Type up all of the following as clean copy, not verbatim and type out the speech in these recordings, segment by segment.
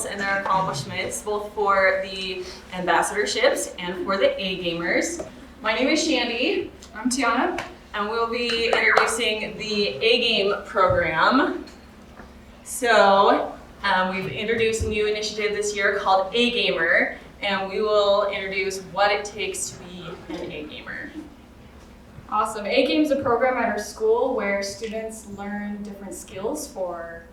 results and their accomplishments, both for the ambassadorships and for the A-gamers. My name is Shandy. I'm Tiana. And we'll be introducing the A-game program. So we've introduced a new initiative this year called A-gamer, and we will introduce what it takes to be an A-gamer. Awesome. A-game is a program at our school where students learn different skills for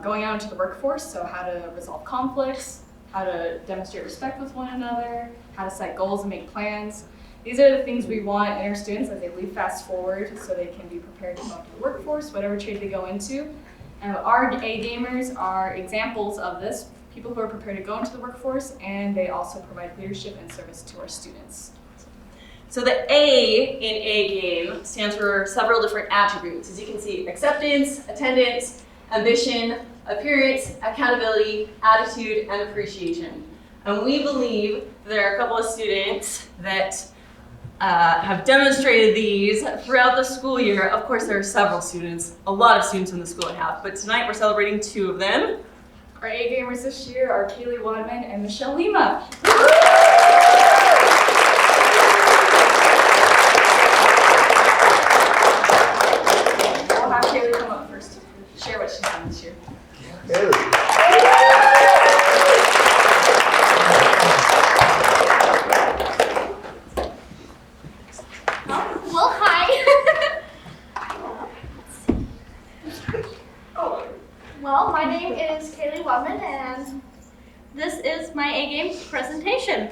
going out into the workforce. So how to resolve conflicts, how to demonstrate respect with one another, how to set goals and make plans. These are the things we want in our students as they leave fast forward so they can be prepared to go into the workforce, whatever trade they go into. And our A-gamers are examples of this, people who are prepared to go into the workforce, and they also provide leadership and service to our students. So the A in A-game stands for several different attributes. As you can see, acceptance, attendance, ambition, appearance, accountability, attitude, and appreciation. And we believe there are a couple of students that have demonstrated these throughout the school year. Of course, there are several students, a lot of students in the school have, but tonight we're celebrating 2 of them. Our A-gamers this year are Kaylee Wadman and Michelle Lima. We'll have Kaylee come up first to share what she's done this year. Well, hi. Well, my name is Kaylee Wadman, and this is my A-game presentation.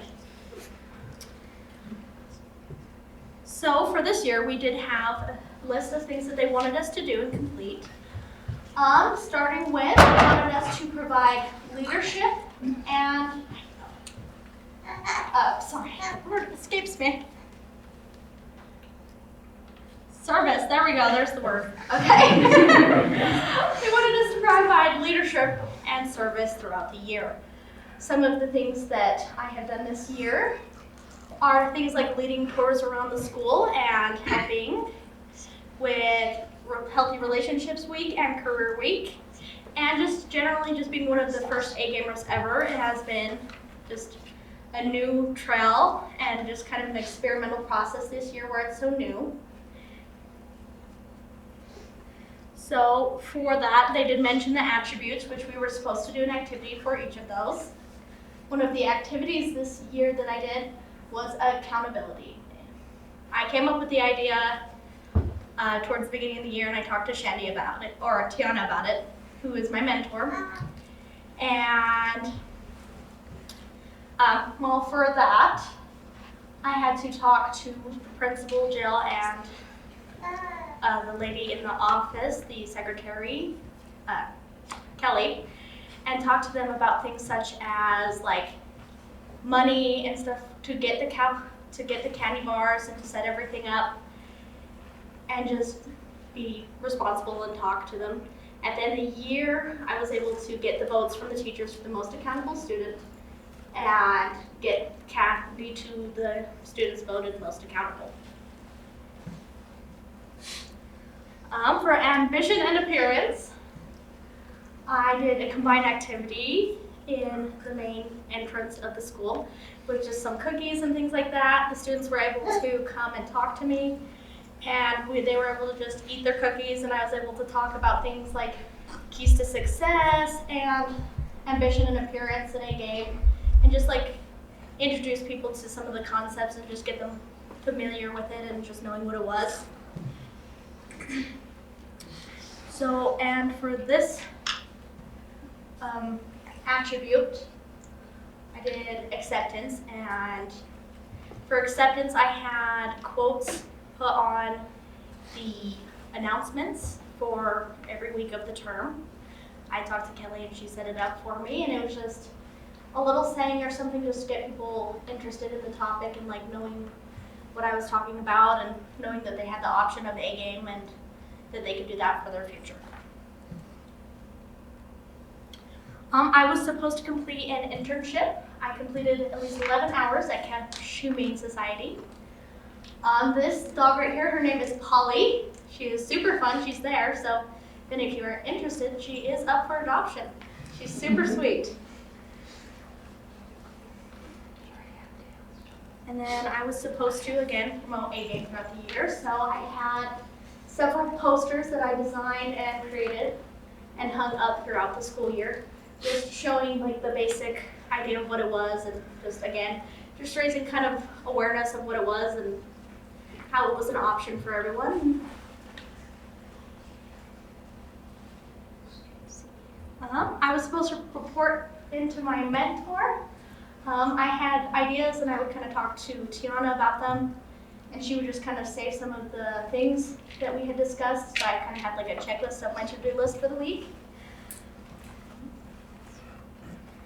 So for this year, we did have a list of things that they wanted us to do and complete. Starting with, they wanted us to provide leadership and, sorry, the word escapes me. Service, there we go, there's the word. Okay. They wanted us to provide leadership and service throughout the year. Some of the things that I have done this year are things like leading tours around the school and helping with Healthy Relationships Week and Career Week. And just generally just being one of the first A-gamers ever. It has been just a new trail and just kind of an experimental process this year where it's so new. So for that, they did mention the attributes, which we were supposed to do an activity for each of those. One of the activities this year that I did was accountability. I came up with the idea towards the beginning of the year, and I talked to Shandy about it, or Tiana about it, who is my mentor. And well, for that, I had to talk to the principal, Jill, and the lady in the office, the secretary, Kelly, and talk to them about things such as like money and stuff to get the candy bars and to set everything up, and just be responsible and talk to them. At the end of the year, I was able to get the votes from the teachers for the most accountable student and be to the students voted most accountable. For ambition and appearance, I did a combined activity in the main entrance of the school with just some cookies and things like that. The students were able to come and talk to me, and they were able to just eat their cookies, and I was able to talk about things like keys to success and ambition and appearance in A-game, and just like introduce people to some of the concepts and just get them familiar with it and just knowing what it was. So, and for this attribute, I did acceptance, and for acceptance I had quotes put on the announcements for every week of the term. I talked to Kelly and she set it up for me, and it was just a little saying or something just to get people interested in the topic and like knowing what I was talking about and knowing that they had the option of A-game and that they could do that for their future. I was supposed to complete an internship. I completed at least 11 hours at Humane Society. This dog right here, her name is Polly. She is super fun, she's there, so then if you are interested, she is up for adoption. She's super sweet. And then I was supposed to, again, promote A game throughout the year. So I had several posters that I designed and created and hung up throughout the school year, just showing like the basic idea of what it was, and just again, just raising kind of awareness of what it was and how it was an option for everyone. I was supposed to report into my mentor. I had ideas and I would kind of talk to Tiana about them, and she would just kind of say some of the things that we had discussed. So I kind of had like a checklist of my to-do list for the week.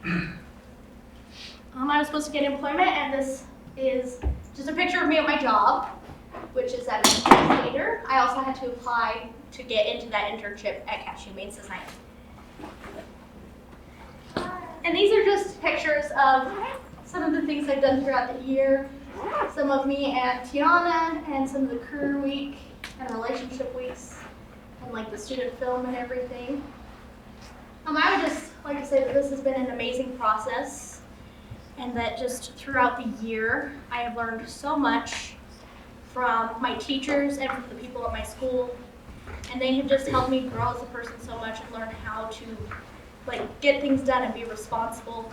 I was supposed to get employment, and this is just a picture of me at my job, which is at an later. I also had to apply to get into that internship at Cash Humane Society. And these are just pictures of some of the things I've done throughout the year. Some of me and Tiana, and some of the career week and relationship weeks, and like the student film and everything. I would just like to say that this has been an amazing process, and that just throughout the year, I have learned so much from my teachers and from the people at my school, and they have just helped me grow as a person so much and learn how to like get things done and be responsible,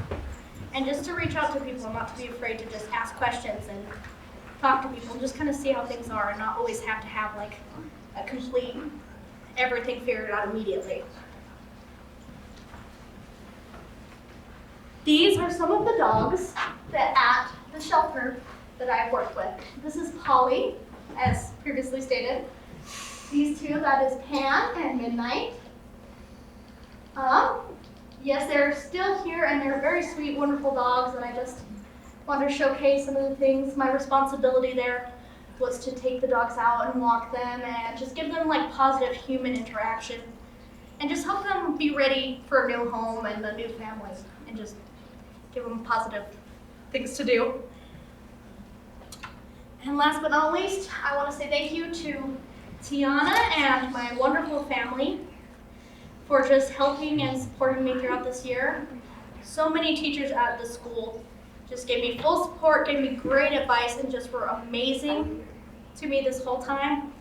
and just to reach out to people and not to be afraid to just ask questions and talk to people and just kind of see how things are and not always have to have like a complete everything figured out immediately. These are some of the dogs that at the shelter that I've worked with. This is Polly, as previously stated. These two, that is Pan and Midnight. Yes, they're still here, and they're very sweet, wonderful dogs, and I just wanted to showcase some of the things. My responsibility there was to take the dogs out and walk them and just give them like positive human interaction and just help them be ready for a new home and a new family, and just give them positive things to do. And last but not least, I want to say thank you to Tiana and my wonderful family for just helping and supporting me throughout this year. So many teachers at the school just gave me full support, gave me great advice, and just were amazing to me this whole time.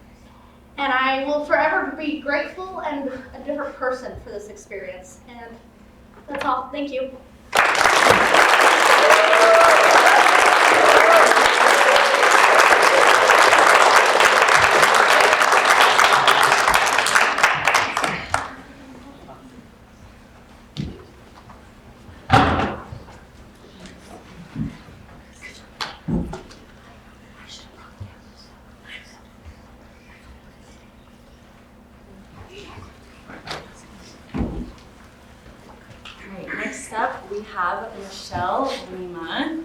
And I will forever be grateful and a different person for this experience. And that's all. Thank you. Next up, we have Michelle Lima,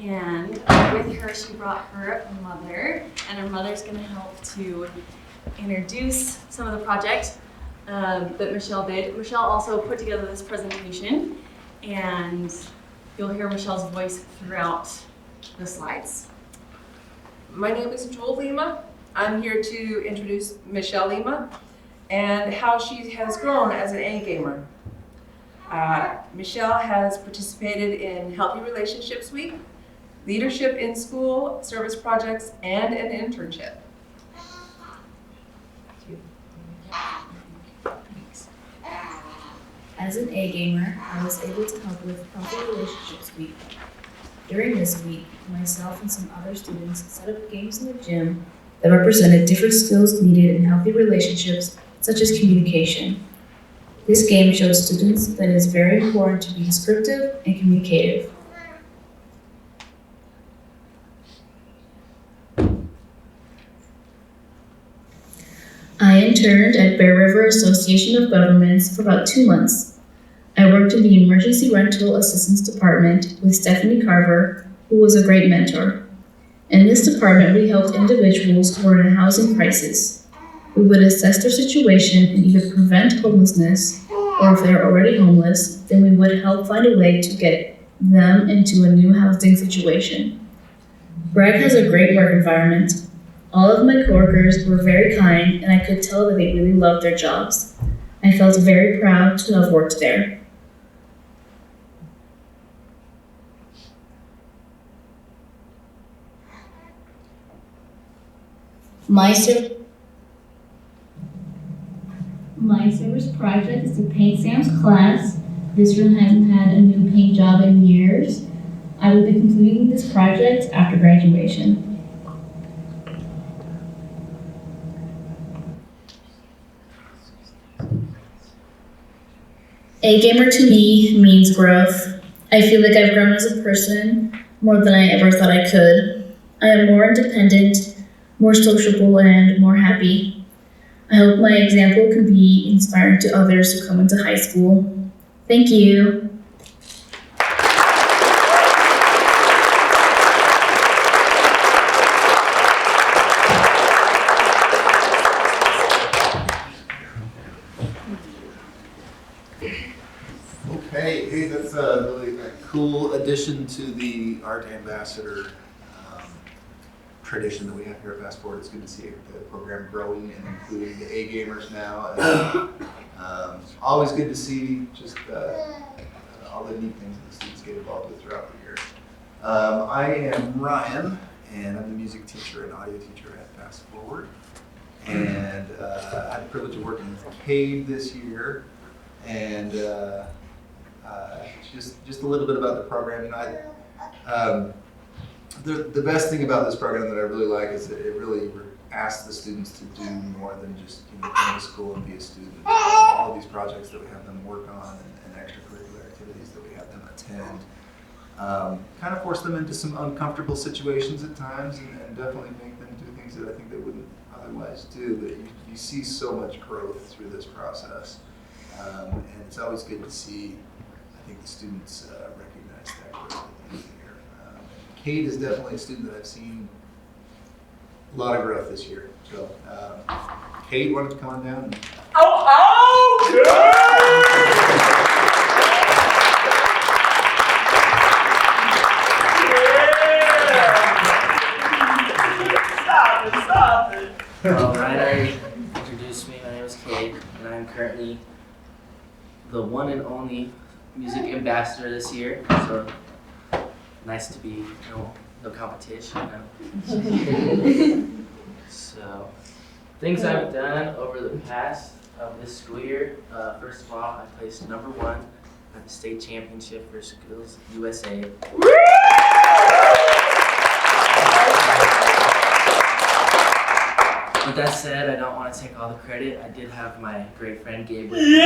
and with her, she brought her mother, and her mother's going to help to introduce some of the project that Michelle did. Michelle also put together this presentation, and you'll hear Michelle's voice throughout the slides. My name is Joel Lima. I'm here to introduce Michelle Lima and how she has grown as an A gamer. Michelle has participated in Healthy Relationships Week, Leadership in School, Service Projects, and an internship. As an A gamer, I was able to help with Healthy Relationships Week. During this week, myself and some other students set up games in the gym that represented different skills needed in healthy relationships, such as communication. This game showed students that it is very important to be descriptive and communicative. I interned at Bear River Association of Governments for about 2 months. I worked in the Emergency Rental Assistance Department with Stephanie Carver, who was a great mentor. In this department, we helped individuals who were in a housing crisis. We would assess their situation and either prevent homelessness, or if they are already homeless, then we would help find a way to get them into a new housing situation. Bragg has a great work environment. All of my coworkers were very kind, and I could tell that they really loved their jobs. I felt very proud to have worked there. My service project is to paint Sam's class. This room hasn't had a new paint job in years. I will be completing this project after graduation. A gamer to me means growth. I feel like I've grown as a person more than I ever thought I could. I am more independent, more sociable, and more happy. I hope my example can be inspiring to others who come into high school. Thank you. Okay, hey, that's a really cool addition to the Art Ambassador tradition that we have here at Fast Forward. It's good to see the program growing and including the A gamers now. And, always good to see just all the neat things that the students get involved with throughout the year. I am Ryan, and I'm the music teacher and audio teacher at Fast Forward. And I had the privilege of working with Cade this year. And just a little bit about the program. You know, the best thing about this program that I really like is that it really asks the students to do more than just come to school and be a student. All of these projects that we have them work on and extracurricular activities that we have them attend kind of force them into some uncomfortable situations at times, and definitely make them do things that I think they wouldn't otherwise do. But you see so much growth through this process. And it's always good to see, I think, the students recognize that growth at the end of the year. Cade is definitely a student that I've seen a lot of growth this year. So, Cade, why don't you come on down? Stop it. Well, Ryan already introduced me. My name is Cade, and I'm currently the one and only music ambassador this year. So nice to be no competition. So things I've done over the past of this school year. First of all, I placed #1 at the state championship for Schools USA. With that said, I don't want to take all the credit. I did have my great friend Gabe with me.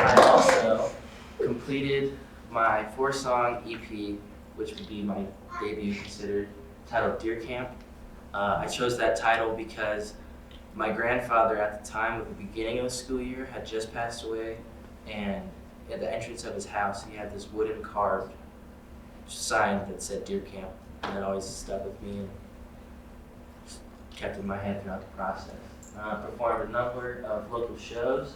I also completed my 4-song EP, which would be my debut considered, titled Deer Camp. I chose that title because my grandfather at the time of the beginning of the school year had just passed away, and at the entrance of his house he had this wooden carved sign that said Deer Camp, and that always stuck with me and just kept in my head throughout the process. Performed a number of local shows,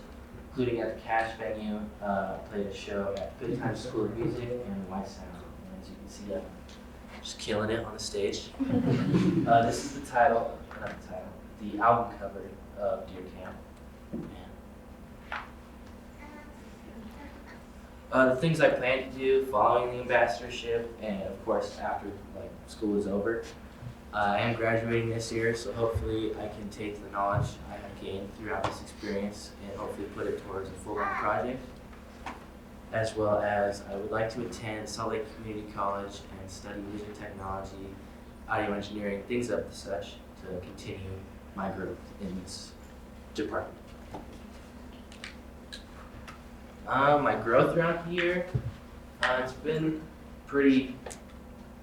including at the Cash venue. Played a show at Good Times School of Music and White Sound. And as you can see, I'm just killing it on the stage. This is the album cover of Deer Camp. The things I plan to do following the ambassadorship, and of course after school is over. I am graduating this year, so hopefully I can take the knowledge I have gained throughout this experience and hopefully put it towards a full-on project. As well as I would like to attend Salt Lake Community College and study music technology, audio engineering, things of such, to continue my growth in this department. My growth throughout the year, it's been pretty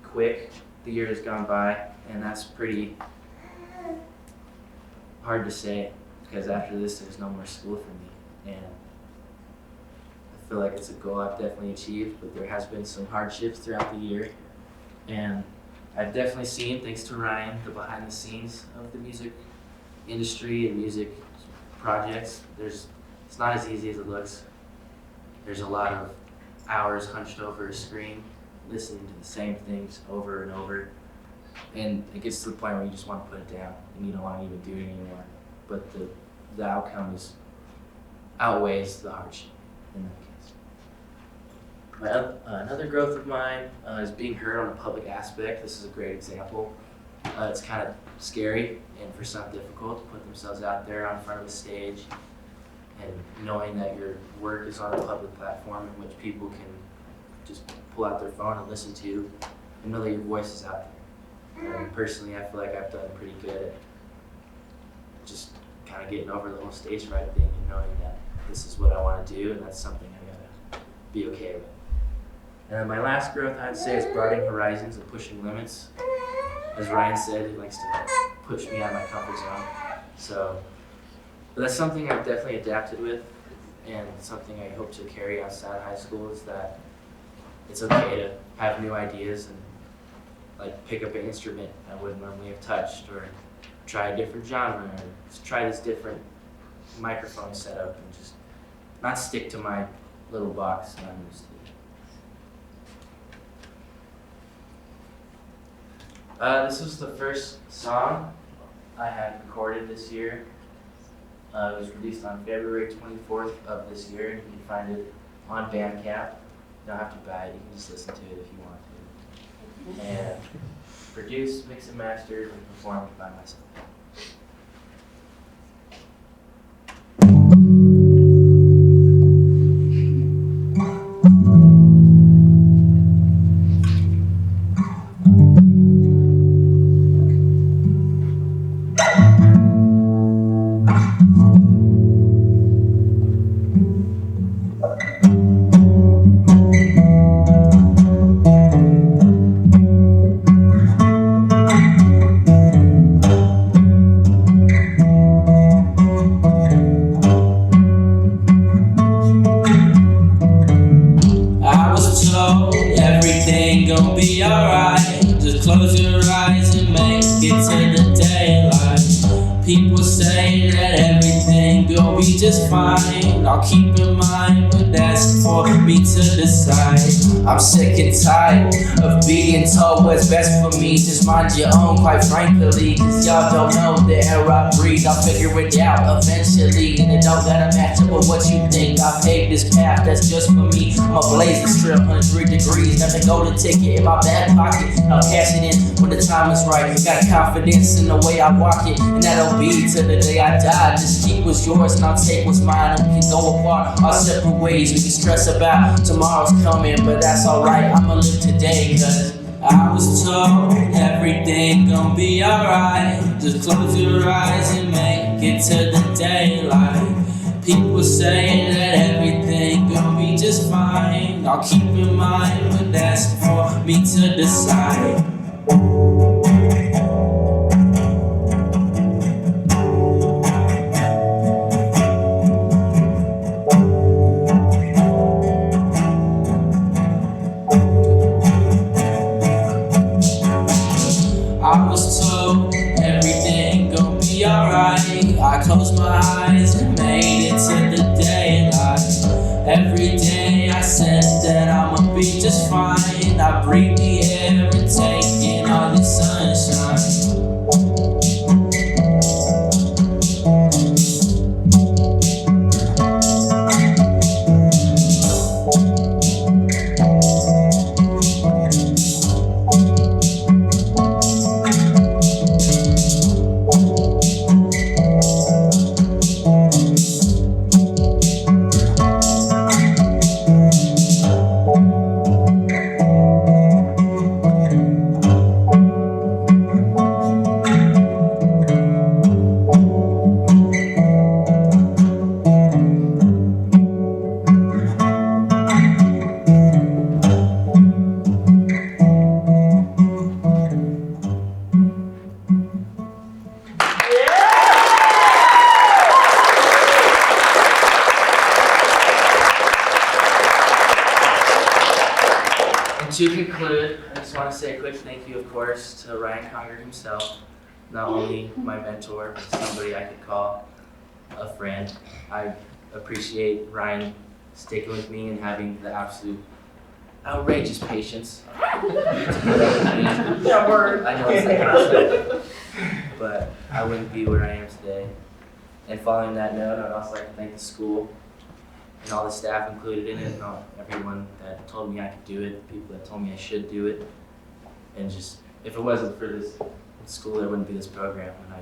quick. The year has gone by, and that's pretty hard to say because after this there's no more school for me, and I feel like it's a goal I've definitely achieved, but there has been some hardships throughout the year, and I've definitely seen, thanks to Ryan, the behind the scenes of the music industry and music projects. It's not as easy as it looks. There's a lot of hours hunched over a screen, listening to the same things over and over, and it gets to the point where you just want to put it down and you don't want to even do it anymore. But the outcome outweighs the hardship in that case. Another growth of mine is being heard on a public aspect. This is a great example. It's kind of scary and for some difficult to put themselves out there on front of a stage, and knowing that your work is on a public platform in which people can just pull out their phone and listen to, and know that your voice is out there. And personally, I feel like I've done pretty good at just kind of getting over the whole stage fright thing and knowing that this is what I want to do, and that's something I gotta be okay with. And then my last growth, I'd say, is broadening horizons and pushing limits. As Ryan said, he likes to push me out of my comfort zone. But that's something I've definitely adapted with, and something I hope to carry outside high school, is that it's okay to have new ideas and like pick up an instrument I wouldn't normally have touched, or try a different genre, or just try this different microphone setup, and just not stick to my little box that I'm used to. This was the first song I had recorded this year. It was released on February 24th of this year, and you can find it on Bandcamp. You don't have to buy it, you can just listen to it if you want to. And produced, mixed and mastered, and performed by myself. I'll keep in mind, but that's for me to decide. I'm sick and tired of being told what's best for me. Just mind your own, quite frankly, cause y'all don't know the air I breathe. I'll figure it out eventually, and it don't gotta match up with what you think. I paved this path that's just for me. I'm a blazer strip, 103 degrees. Got the golden ticket in my back pocket. I'll cash it in when the time is right. Got confidence in the way I walk it, and that'll be till the day I die. Just keep what's yours and I'll take what's mine, and we can go apart our separate ways. We can stress about tomorrow's coming, but that's alright. I'ma live today, cause I was told everything gon' be alright. Just close your eyes and make it to the daylight. People say that everything gon' be just fine. I'll keep in mind, but that's for me to decide. I was told everything gon' be alright. I closed my eyes and made it to the daylight. Every day I said that I'ma be just fine. I breathe the air and take in all the sunshine. To conclude, I just want to say a quick thank you, of course, to Ryan Conger himself, not only my mentor, but somebody I could call a friend. I appreciate Ryan sticking with me and having the absolute outrageous patience. Yeah, word. I know it's the concept, but I wouldn't be where I am today. And following that note, I'd also like to thank the school and all the staff included in it, and everyone that told me I could do it, people that told me I should do it. And just, if it wasn't for this school, there wouldn't be this program, and I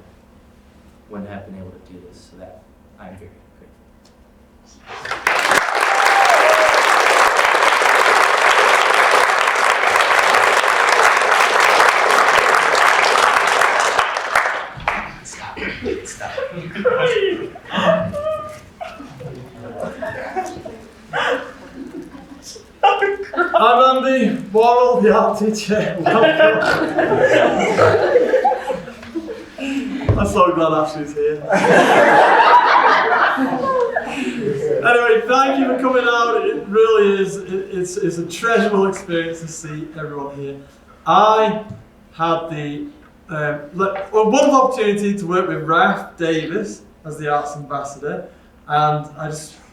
wouldn't have been able to do this, so that I'm very grateful. Stop. I'm Andy Worrell, the art teacher. I'm so glad Ashley's here. Anyway, thank you for coming out. It really is, it's a treasurable experience to see everyone here. I had the wonderful opportunity to work with Raf Davis as the Arts Ambassador, and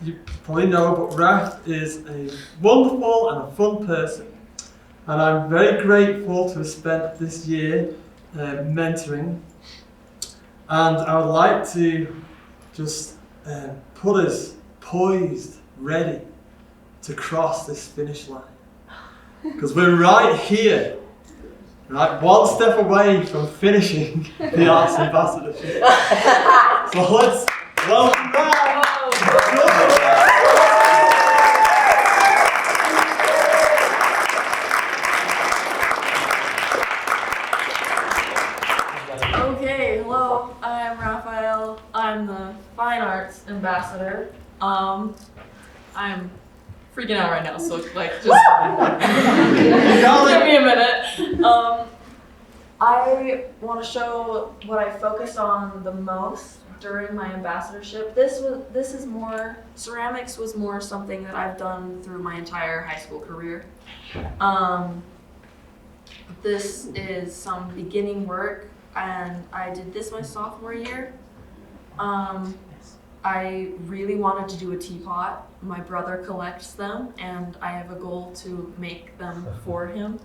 you probably know, but Raf is a wonderful and a fun person, and I'm very grateful to have spent this year mentoring, and I would like to just put us poised, ready to cross this finish line, because we're right here. Right, one step away from finishing the Arts Ambassadorship. So let's welcome back. Okay, hello, I'm Raphael. I'm the Fine Arts Ambassador. I'm freaking out right now, so like just give me a minute. I want to show what I focused on the most during my ambassadorship. Ceramics was more something that I've done through my entire high school career. This is some beginning work, and I did this my sophomore year. I really wanted to do a teapot. My brother collects them, and I have a goal to make them for him.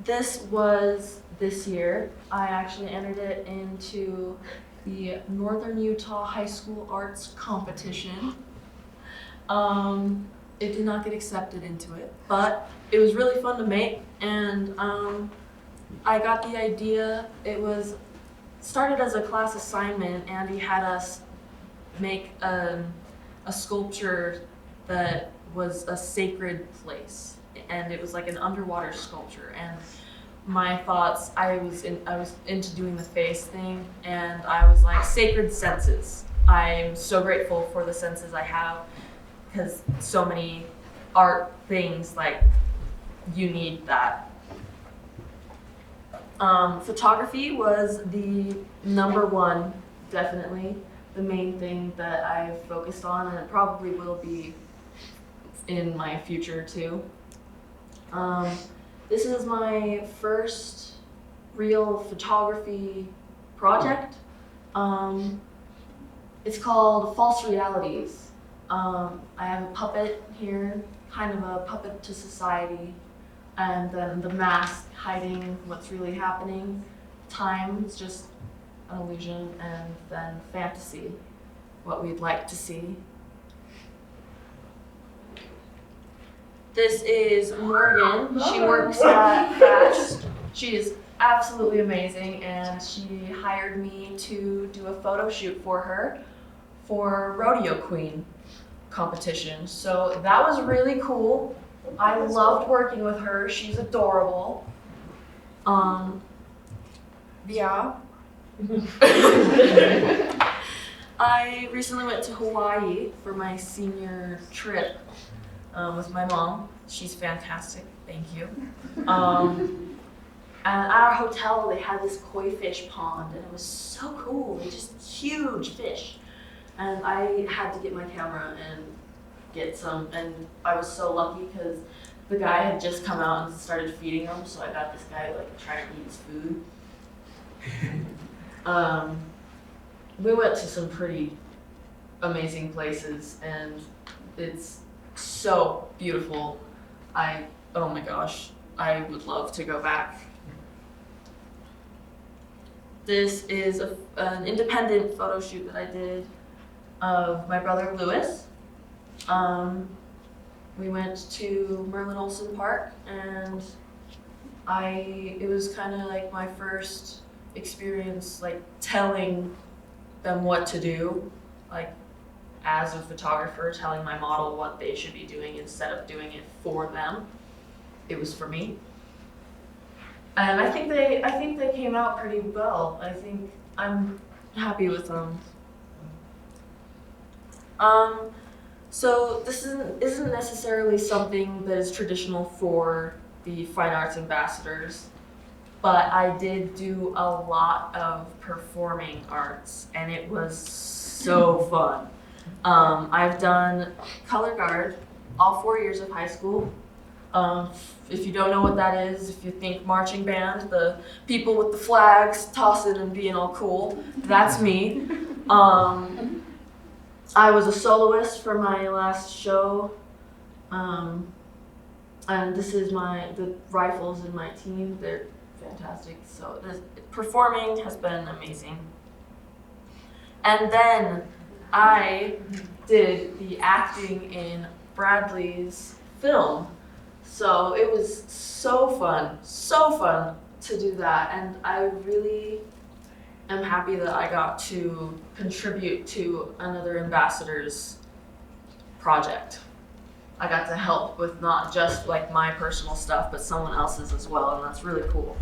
This was this year. I actually entered it into the Northern Utah High School Arts Competition. It did not get accepted into it, but it was really fun to make, and I got the idea. It was started as a class assignment, and he had us make a sculpture that was a sacred place, and it was like an underwater sculpture. And my thoughts, I was into doing the face thing, and I was like, sacred senses. I'm so grateful for the senses I have, because so many art things, like, you need that. Photography was the number one, definitely the main thing that I've focused on, and it probably will be in my future too. This is my first real photography project. It's called False Realities. I have a puppet here, kind of a puppet to society, and then the mask hiding what's really happening. Time is just an illusion, and then fantasy, what we'd like to see. This is Morgan. She works at Fast. She is absolutely amazing, and she hired me to do a photo shoot for her for Rodeo Queen competition. So that was really cool. I loved working with her. She's adorable. Yeah. I recently went to Hawaii for my senior trip with my mom. She's fantastic, thank you. And at our hotel, they had this koi fish pond, and it was so cool. They just huge fish. And I had to get my camera and get some, and I was so lucky because the guy had just come out and started feeding them, so I got this guy like trying to eat his food. We went to some pretty amazing places, and it's so beautiful. Oh my gosh, I would love to go back. This is an independent photo shoot that I did. of my brother Lewis. We went to Merlin Olsen Park, and it was kind of like my first experience like telling them what to do, like as a photographer, telling my model what they should be doing instead of doing it for them. It was for me. And I think they came out pretty well. I think I'm happy with them. So this isn't necessarily something that is traditional for the Fine Arts Ambassadors, but I did do a lot of performing arts, and it was so fun. I've done color guard all 4 years of high school. If you don't know what that is, if you think marching band, the people with the flags tossing and being all cool, that's me. I was a soloist for my last show, and this is the rifles in my team. They're fantastic. So performing has been amazing. And then I did the acting in Bradley's film. So it was so fun to do that, and I really am happy that I got to contribute to another ambassador's project. I got to help with not just like my personal stuff, but someone else's as well, and that's really cool.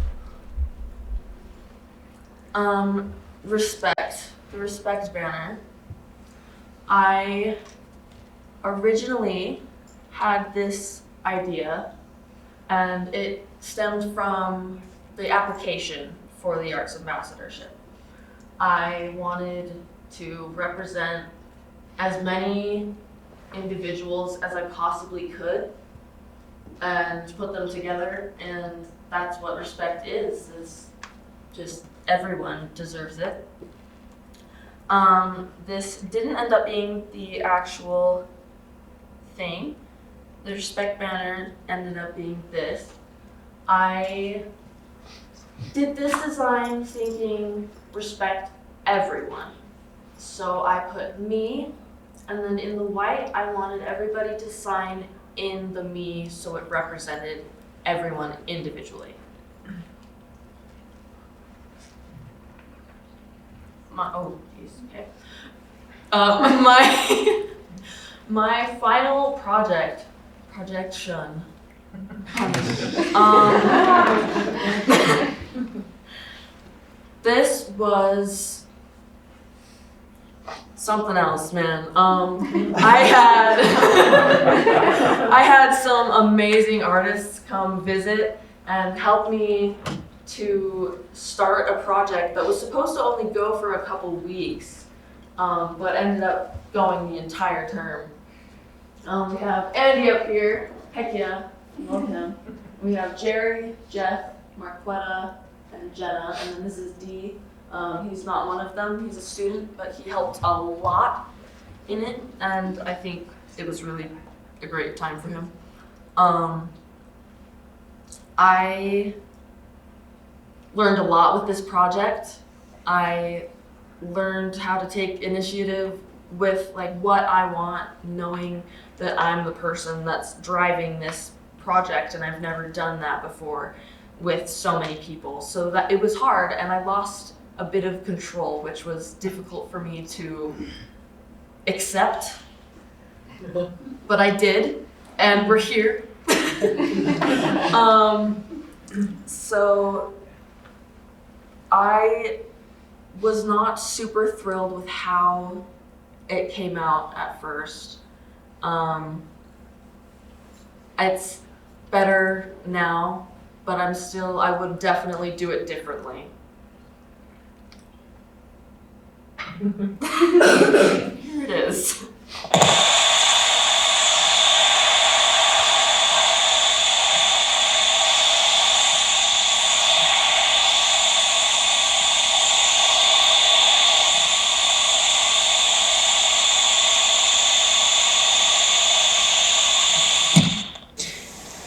Respect, the respect banner. I originally had this idea, and it stemmed from the application for the Arts Ambassadorship. I wanted to represent as many individuals as I possibly could and put them together, and that's what respect is just everyone deserves it. This didn't end up being the actual thing. The respect banner ended up being this. I did this design thinking respect everyone. So I put me, and then in the white, I wanted everybody to sign in the me so it represented everyone individually. My final projection. This was something else, man. I had some amazing artists come visit and help me to start a project that was supposed to only go for a couple weeks, but ended up going the entire term. We have Andy up here. Heck yeah, love him. We have Jerry, Jeff, Marquetta, and Jenna, and then this is Dee. He's not one of them, he's a student, but he helped a lot in it, and I think it was really a great time for him. I learned a lot with this project. I learned how to take initiative with like what I want, knowing that I'm the person that's driving this project, and I've never done that before with so many people. So that it was hard, and I lost a bit of control, which was difficult for me to accept. But I did, and we're here. So I was not super thrilled with how it came out at first. It's better now, but I would definitely do it differently. Here it is.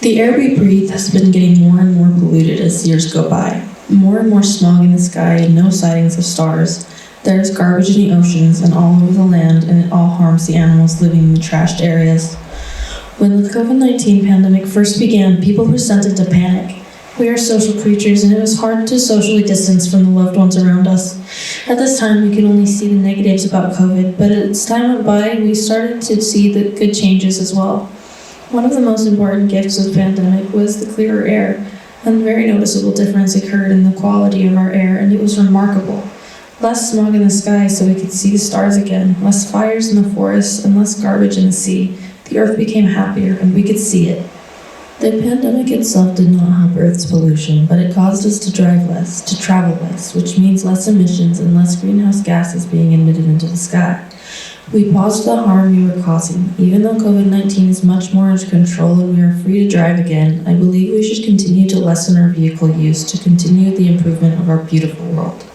The air we breathe has been getting more and more polluted as years go by. More and more smog in the sky and no sightings of stars. There's garbage in the oceans and all over the land, and it all harms the animals living in the trashed areas. When the COVID-19 pandemic first began, people were sent into panic. We are social creatures, and it was hard to socially distance from the loved ones around us. At this time, we could only see the negatives about COVID, but as time went by, we started to see the good changes as well. One of the most important gifts of the pandemic was the clearer air, and a very noticeable difference occurred in the quality of our air, and it was remarkable. Less smog in the sky so we could see the stars again, less fires in the forests, and less garbage in the sea. The earth became happier, and we could see it. The pandemic itself did not help Earth's pollution, but it caused us to drive less, to travel less, which means less emissions and less greenhouse gases being emitted into the sky. We paused the harm we were causing. Even though COVID-19 is much more under control and we are free to drive again, I believe we should continue to lessen our vehicle use to continue the improvement of our beautiful world.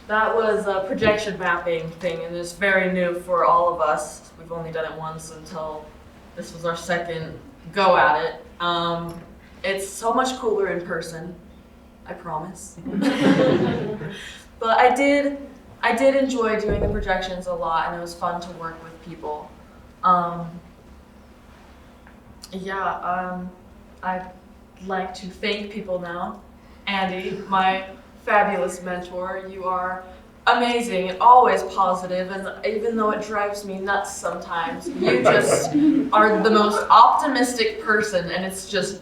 That was a projection mapping thing, and it's very new for all of us. We've only done it once until this was our second go at it. It's so much cooler in person, I promise. But I did enjoy doing the projections a lot, and it was fun to work with people. I'd like to thank people now. Andy, my fabulous mentor. You are amazing and always positive, and even though it drives me nuts sometimes, you just are the most optimistic person, and it's just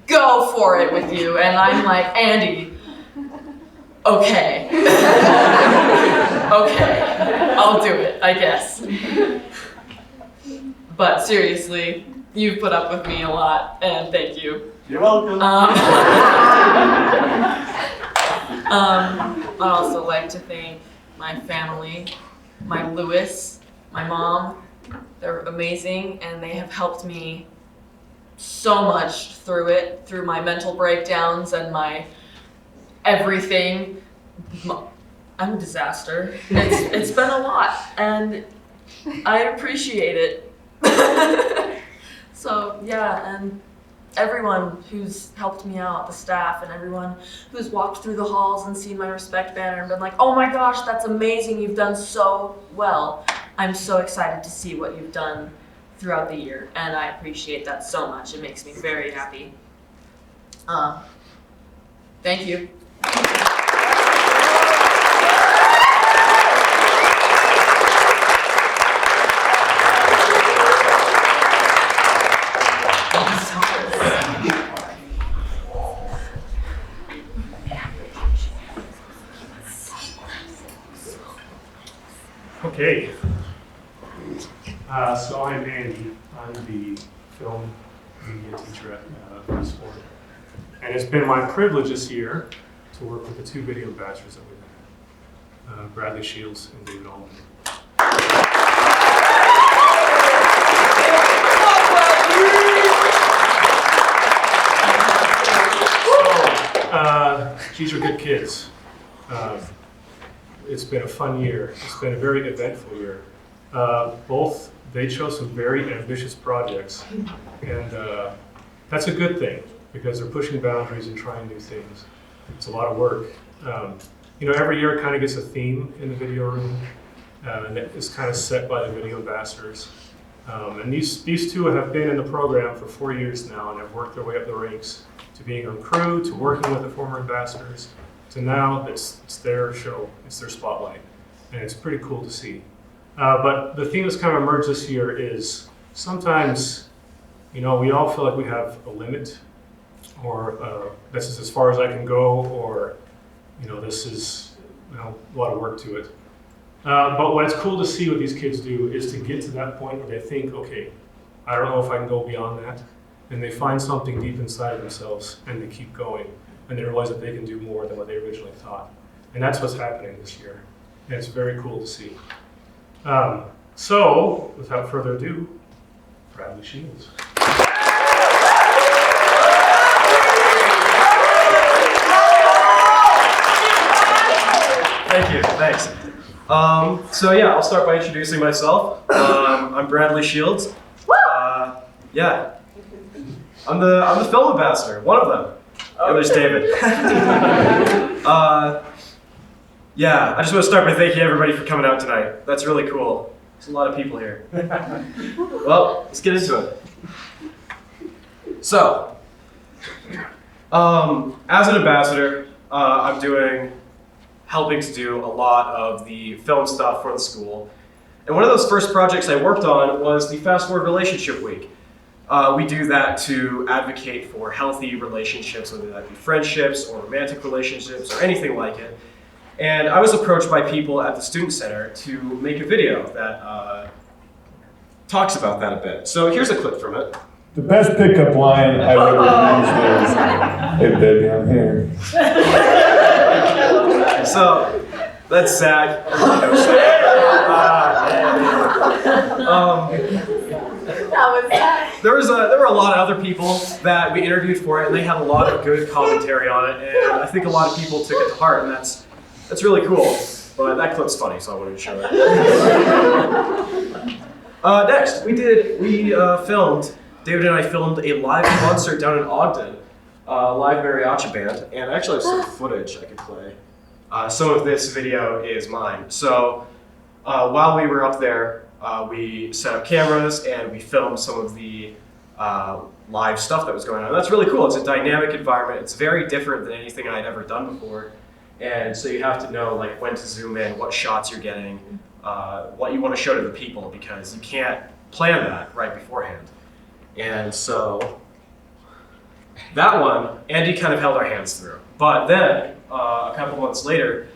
go for it with you. And I'm like, Andy, okay. Okay, I'll do it, I guess. But seriously, you've put up with me a lot, and thank you. You're welcome. I'd also like to thank my family, my Lewis, my mom. They're amazing, and they have helped me so much through my mental breakdowns and my everything. I'm a disaster. It's been a lot, and I appreciate it. So yeah, and everyone who's helped me out, the staff, and everyone who's walked through the halls and seen my respect banner and been like, oh my gosh, that's amazing, you've done so well. I'm so excited to see what you've done throughout the year, and I appreciate that so much. It makes me very happy. Thank you. Okay, so I'm Andy. I'm the film media teacher at FastForward. And it's been my privilege this year to work with the two video ambassadors that we've had, Bradley Shields and David Ahlemann. These are good kids. It's been a fun year. It's been a very eventful year. Both, they chose some very ambitious projects, and that's a good thing because they're pushing boundaries and trying new things. It's a lot of work. Every year it kind of gets a theme in the video room, and it's kind of set by the video ambassadors. And these two have been in the program for 4 years now and have worked their way up the ranks to being on crew, to working with the former ambassadors. So now it's their show, it's their spotlight, and it's pretty cool to see. But the theme that's kind of emerged this year is sometimes, we all feel like we have a limit, or this is as far as I can go, or this is a lot of work to it. But what's cool to see what these kids do is to get to that point where they think, okay, I don't know if I can go beyond that, and they find something deep inside of themselves, and they keep going. And they realize that they can do more than what they originally thought. And that's what's happening this year. And it's very cool to see. So, without further ado, Bradley Shields. So yeah, I'll start by introducing myself. I'm Bradley Shields. Yeah, I'm the film ambassador, one of them. The other's David. Yeah, I just want to start by thanking everybody for coming out tonight. That's really cool. There's a lot of people here. Well, let's get into it. So, as an ambassador, I'm helping to do a lot of the film stuff for the school. And one of those first projects I worked on was the Fast Forward Relationship Week. We do that to advocate for healthy relationships, whether that be friendships or romantic relationships or anything like it. And I was approached by people at the Student Center to make a video that talks about that a bit. So here's a clip from it. The best pickup line I've ever used is, "Hey baby, I'm here." So that's sad. There were a lot of other people that we interviewed for it, and they had a lot of good commentary on it, and I think a lot of people took it to heart, and that's really cool. But that clip's funny, so I wanted to show it. Next, David and I filmed a live concert down in Ogden, a live mariachi band, and I actually have some footage I could play. Some of this video is mine. So while we were up there, we set up cameras and we filmed some of the live stuff that was going on. That's really cool. It's a dynamic environment. It's very different than anything I'd ever done before. And so you have to know like when to zoom in, what shots you're getting, what you want to show to the people, because you can't plan that right beforehand. And so that one, Andy kind of held our hands through. But then, a couple months later,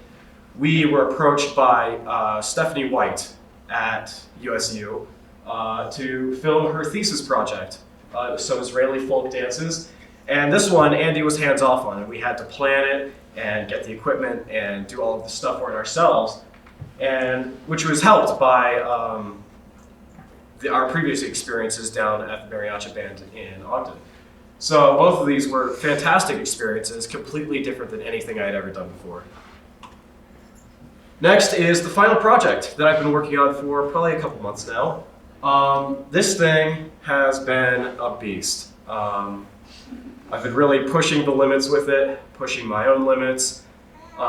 we were approached by Stephanie White at USU to film her thesis project. It was some Israeli folk dances. And this one, Andy was hands off on it. We had to plan it and get the equipment and do all of the stuff for it ourselves, and which was helped by our previous experiences down at the mariachi band in Ogden. So both of these were fantastic experiences, completely different than anything I had ever done before. Next is the final project that I've been working on for probably a couple months now. This thing has been a beast. I've been really pushing the limits with it, pushing my own limits. A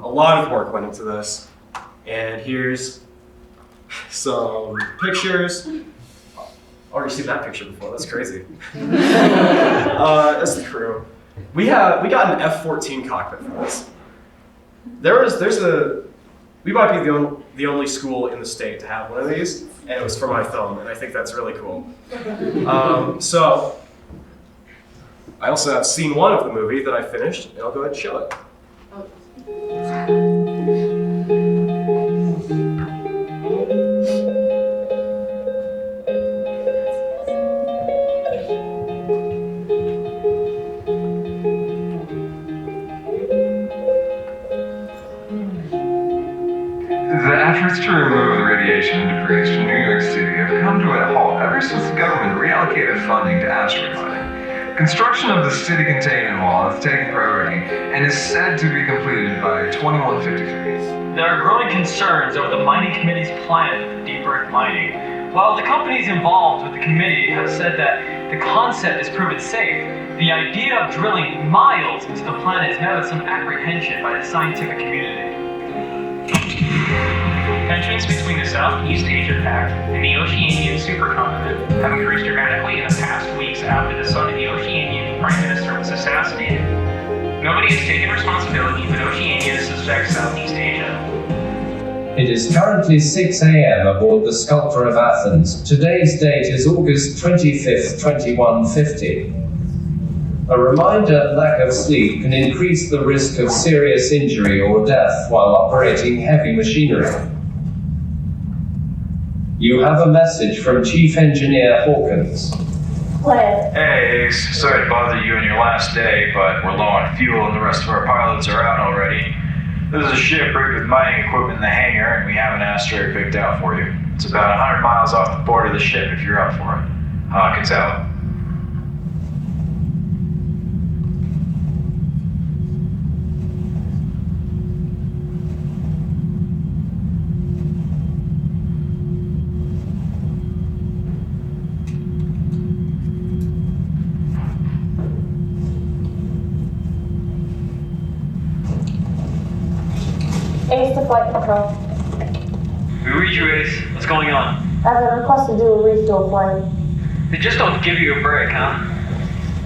lot of work went into this. And here's some pictures. I've already seen that picture before, that's crazy. That's the crew. We got an F-14 cockpit for this. We might be the only school in the state to have one of these, and it was for my film, and I think that's really cool. So, I also have scene 1 of the movie that I finished, and I'll go ahead and show it. The efforts to remove the radiation and debris from New York City have come to a halt ever since the government reallocated funding to asteroid mining. Construction of the city containment wall has taken priority and is said to be completed by 2153. There are growing concerns over the mining committee's plan for deep earth mining. While the companies involved with the committee have said that the concept is proven safe, the idea of drilling miles into the planet is met with some apprehension by the scientific community. Tensions between the Southeast Asia Pact and the Oceanian supercontinent have increased dramatically in the past weeks after the son of the Oceanian Prime Minister was assassinated. Nobody has taken responsibility, but Oceania suspects Southeast Asia. It is currently 6 a.m. aboard the Sculptor of Athens. Today's date is August 25th, 2150. A reminder, lack of sleep can increase the risk of serious injury or death while operating heavy machinery. You have a message from Chief Engineer Hawkins. Hey, Ace. Sorry to bother you on your last day, but we're low on fuel and the rest of our pilots are out already. There's a ship rigged with mining equipment in the hangar, and we have an asteroid picked out for you. It's about 100 miles off the board of the ship if you're up for it. Hawkins out. to flight control. We read you, Ace. What's going on? I have a request to do a refuel flight. They just don't give you a break, huh?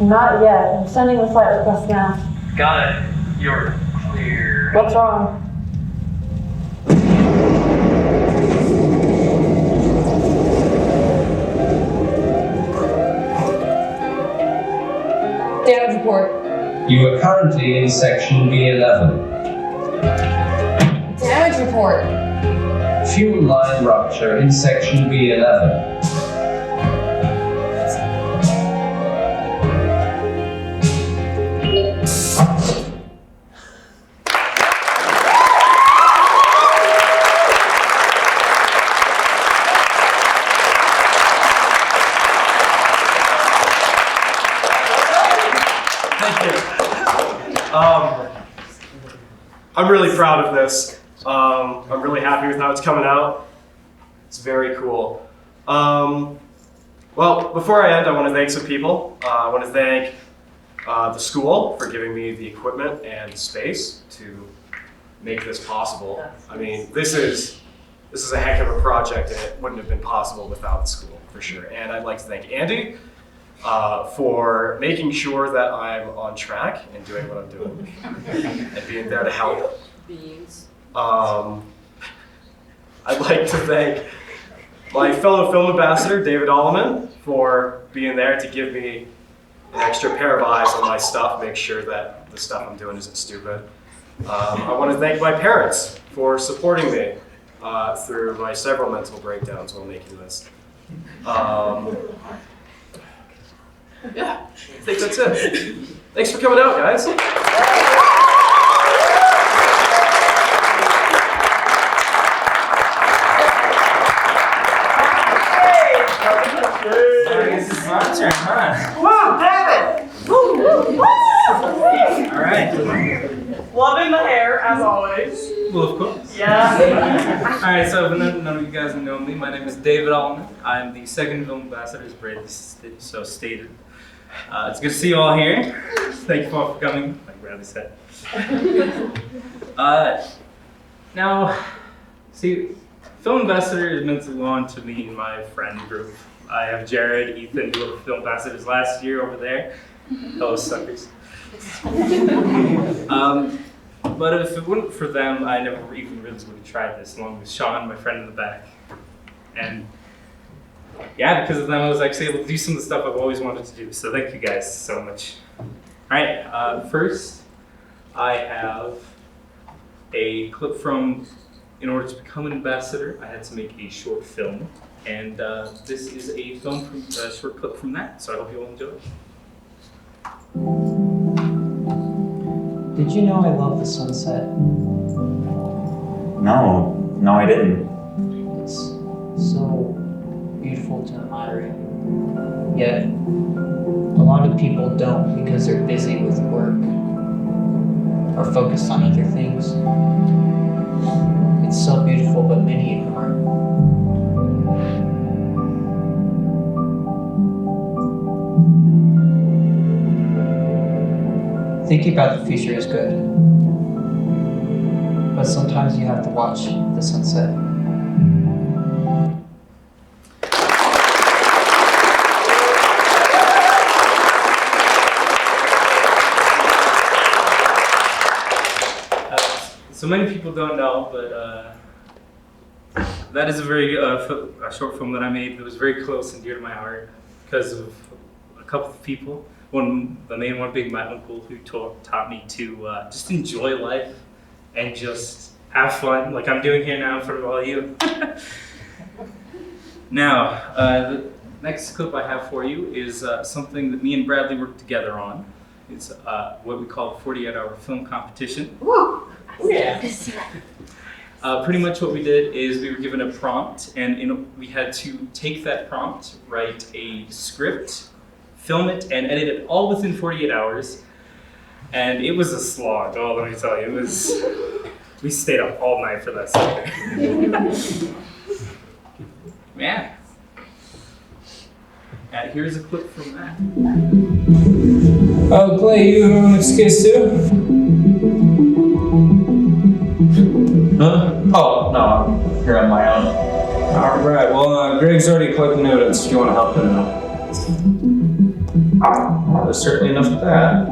Not yet. I'm sending the flight request now. Got it. You're clear. What's wrong? Damage report. You are currently in section B11. Damage report. Fuel line rupture in section B11. I'm really proud of this. I'm really happy with how it's coming out. It's very cool. Well, before I end, I want to thank some people. I want to thank the school for giving me the equipment and space to make this possible. I mean, this is a heck of a project, and it wouldn't have been possible without the school, for sure. And I'd like to thank Andy for making sure that I'm on track and doing what I'm doing and being there to help. I'd like to thank my fellow film ambassador, David Ahlemann, for being there to give me an extra pair of eyes on my stuff, make sure that the stuff I'm doing isn't stupid. I want to thank my parents for supporting me through my several mental breakdowns while making this. Yeah, I think that's it. Thanks for coming out, guys. I guess it's my turn, huh? Woo, David! All right. Loving the hair, as always. Well, of course. Yeah. All right, so if none of you guys know me, my name is David Ahlemann. I'm the second film ambassador, as Brady so stated. It's good to see you all here. Thank you all for coming, like Bradley said. Now, see, film ambassador is meant to belong to me and my friend group. I have Jared, Ethan, who were film ambassadors last year over there. Hello, suckers. But if it weren't for them, I never even really would have tried this, along with Sean, my friend in the back. And yeah, because of them, I was actually able to do some of the stuff I've always wanted to do. So thank you guys so much. All right, first, I have a clip from, in order to become an ambassador, I had to make a short film. And this is a film from, short clip from that, so I hope you all enjoy it. Did you know I love the sunset? No, I didn't. It's so beautiful to admire it. Yet, a lot of people don't because they're busy with work or focused on other things. It's so beautiful, but many ignore it. Thinking about the future is good, but sometimes you have to watch the sunset. So many people don't know, but that is a very a short film that I made that was very close and dear to my heart because of a couple of people. The main one being my uncle, who taught me to just enjoy life and just have fun, like I'm doing here now in front of all of you. Now, the next clip I have for you is something that me and Bradley worked together on. It's what we call a 48-hour film competition. Woo! Yeah. Pretty much what we did is we were given a prompt, and we had to take that prompt, write a script, film it, and edit it all within 48 hours. And it was a slog, oh, let me tell you. It was, we stayed up all night for that sucker. Yeah. Here's a clip from that. Oh, Clay, you have an excuse too? Huh? Oh, no, I'm here on my own. All right, well, Greg's already collected evidence if you want to help him out. There's certainly enough of that.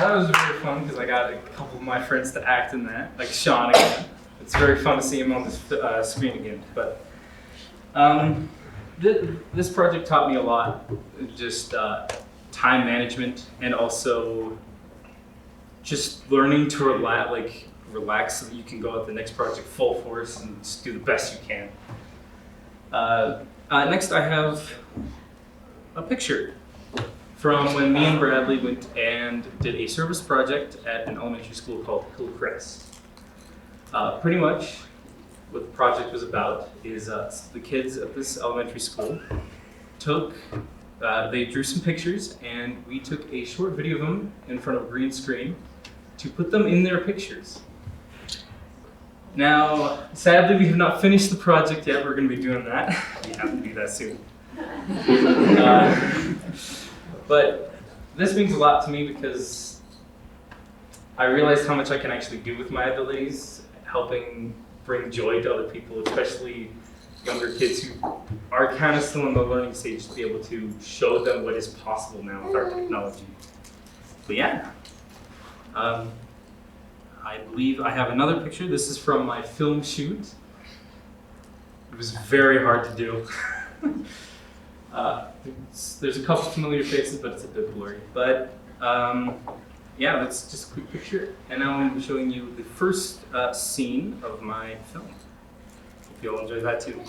That was very fun because I got a couple of my friends to act in that, like Sean again. It's very fun to see him on the screen again. But this project taught me a lot, just time management and also just learning to relax so that you can go at the next project full force and just do the best you can. Next I have a picture from when me and Bradley went and did a service project at an elementary school called Hillcrest. Pretty much what the project was about is the kids at this elementary school they drew some pictures and we took a short video of them in front of a green screen to put them in their pictures. Now, sadly we have not finished the project yet, we're going to be doing that. We have to do that soon. But this means a lot to me because I realized how much I can actually do with my abilities, helping bring joy to other people, especially younger kids who are kind of still in the learning stage, to be able to show them what is possible now with our technology. But yeah, I believe I have another picture. This is from my film shoot. It was very hard to do. There's a couple familiar faces, but it's a bit blurry. But yeah, that's just a quick picture. And now I'm showing you the first scene of my film. Hope you all enjoy that too.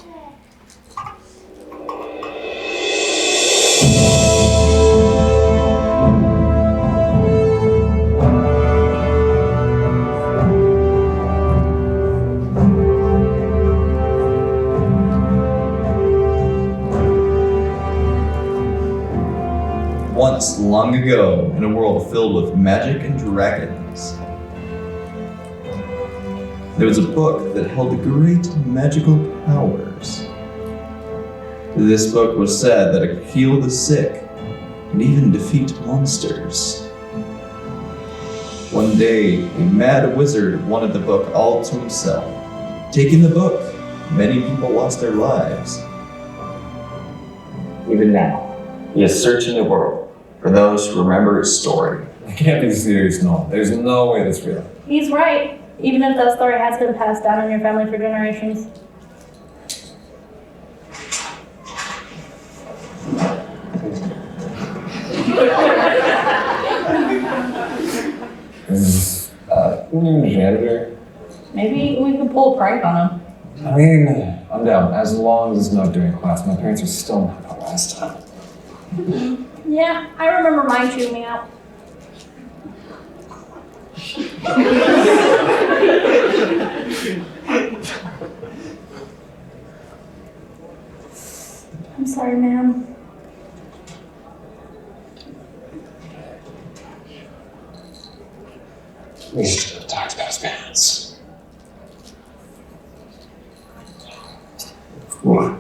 Once, long ago, in a world filled with magic and dragons, there was a book that held great magical powers. This book was said that it could heal the sick and even defeat monsters. One day, a mad wizard wanted the book all to himself. Taking the book, many people lost their lives. Even now, he is searching the world for those who remember his story. I can't be serious, no. There's no way that's real. He's right, even if that story has been passed down in your family for generations. Is new janitor? Maybe we can pull a prank on him. I mean, I'm down. As long as it's not during class. My parents are still not the last time. Yeah, I remember mine chewing me out. I'm sorry, ma'am. We should have talked about his parents. What?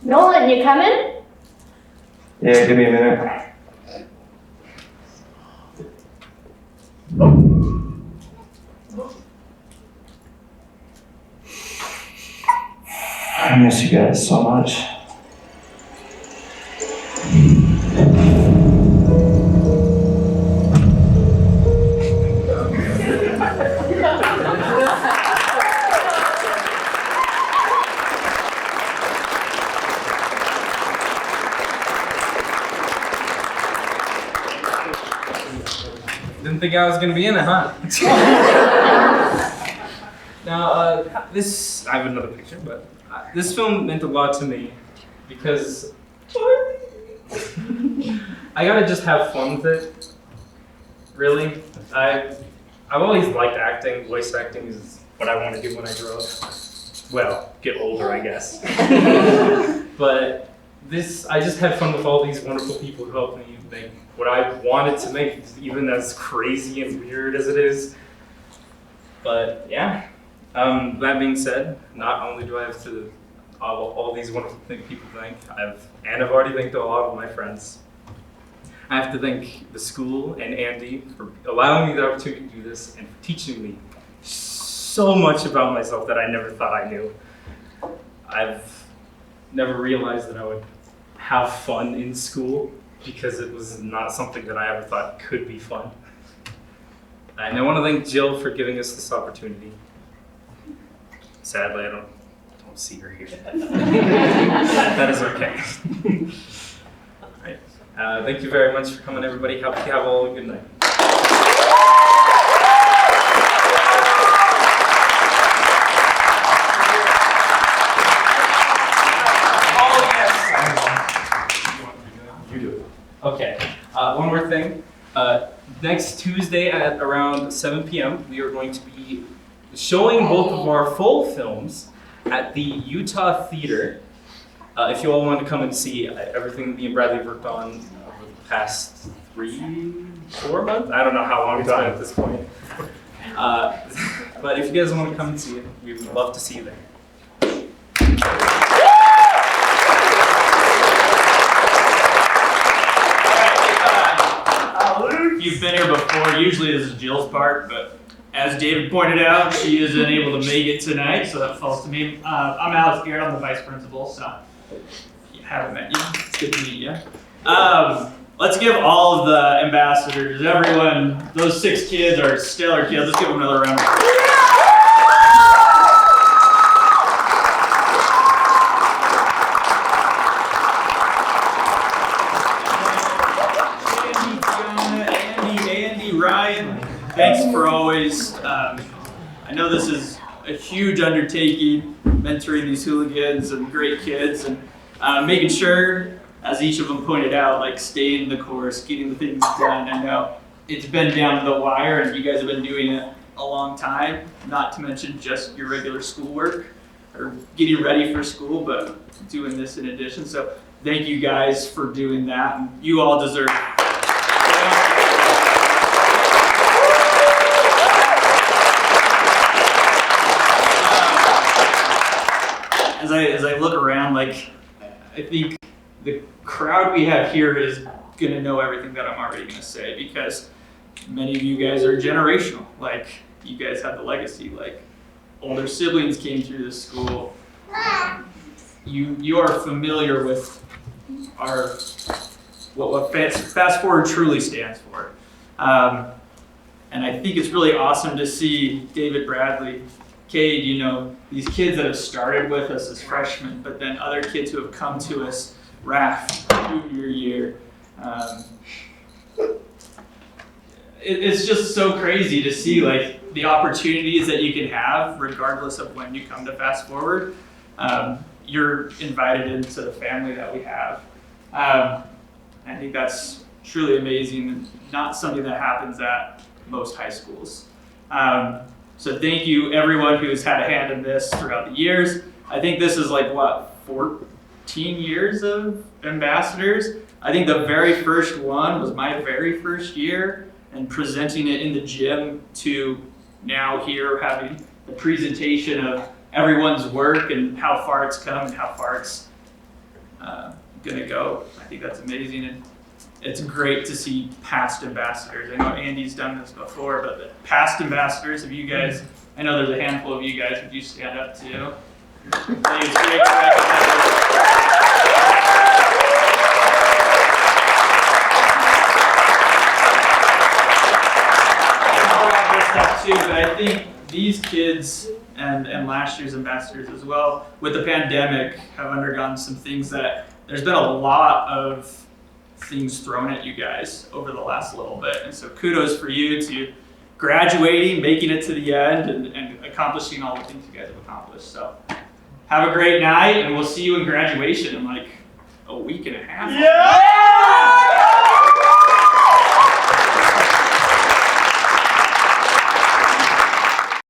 Nolan, you coming? Yeah, give me a minute. I miss you guys so much. Didn't think I was gonna be in it, huh? Now, this, I have another picture, but this film meant a lot to me because I gotta just have fun with it. Really. I've always liked acting. Voice acting is what I want to do when I grow up. Well, get older, I guess. But this, I just had fun with all these wonderful people who helped me make what I wanted to make, even as crazy and weird as it is. But yeah, that being said, not only do I have to all these wonderful people thank, I've already thanked a lot of my friends. I have to thank the school and Andy for allowing me the opportunity to do this and for teaching me so much about myself that I never thought I knew. I've never realized that I would have fun in school because it was not something that I ever thought could be fun. And I want to thank Jill for giving us this opportunity. Sadly, I don't see her here. That is okay. All right. Thank you very much for coming, everybody. Hope you have all a good night. You do it. Okay. One more thing. Next Tuesday at around 7 p.m., we are going to be showing both of our full films at the Utah Theater. If you all want to come and see everything me and Bradley have worked on over the past 3-4 months, I don't know how long it's been at this point. But if you guys want to come and see it, we would love to see you there. You've been here before. Usually this is Jill's part, but as David pointed out, she is unable to make it tonight, so that falls to me. I'm Alex Garrett. I'm the vice principal, so if you haven't met you, it's good to meet you. Let's give all of the ambassadors, everyone, those 6 kids are stellar kids. Let's give them another round of applause. Thanks for always, I know this is a huge undertaking, mentoring these hooligans and great kids and making sure, as each of them pointed out, like staying the course, getting the things done. I know it's been down to the wire and you guys have been doing it a long time, not to mention just your regular schoolwork or getting ready for school, but doing this in addition. So thank you guys for doing that. And you all deserve it. As I look around, like, I think the crowd we have here is going to know everything that I'm already going to say because many of you guys are generational. Like, you guys have the legacy. Like, older siblings came through this school. You are familiar with what Fast Forward truly stands for. And I think it's really awesome to see David, Bradley, Cade, you know, these kids that have started with us as freshmen, but then other kids who have come to us, Raph, junior year. It's just so crazy to see like the opportunities that you can have regardless of when you come to Fast Forward. You're invited into the family that we have. I think that's truly amazing and not something that happens at most high schools. So thank you everyone who's had a hand in this throughout the years. I think this is like what, 14 years of ambassadors? I think the very first one was my very first year and presenting it in the gym to now here having the presentation of everyone's work and how far it's come and how far it's gonna go. I think that's amazing and it's great to see past ambassadors. I know Andy's done this before, but the past ambassadors of you guys, I know there's a handful of you guys, would you stand up too? I think it's great to too, but I think these kids and last year's ambassadors as well, with the pandemic, have undergone some things that there's been a lot of things thrown at you guys over the last little bit. And so kudos for you to graduating, making it to the end, and accomplishing all the things you guys have accomplished. So have a great night, and we'll see you in graduation in like a week and a half. Yeah!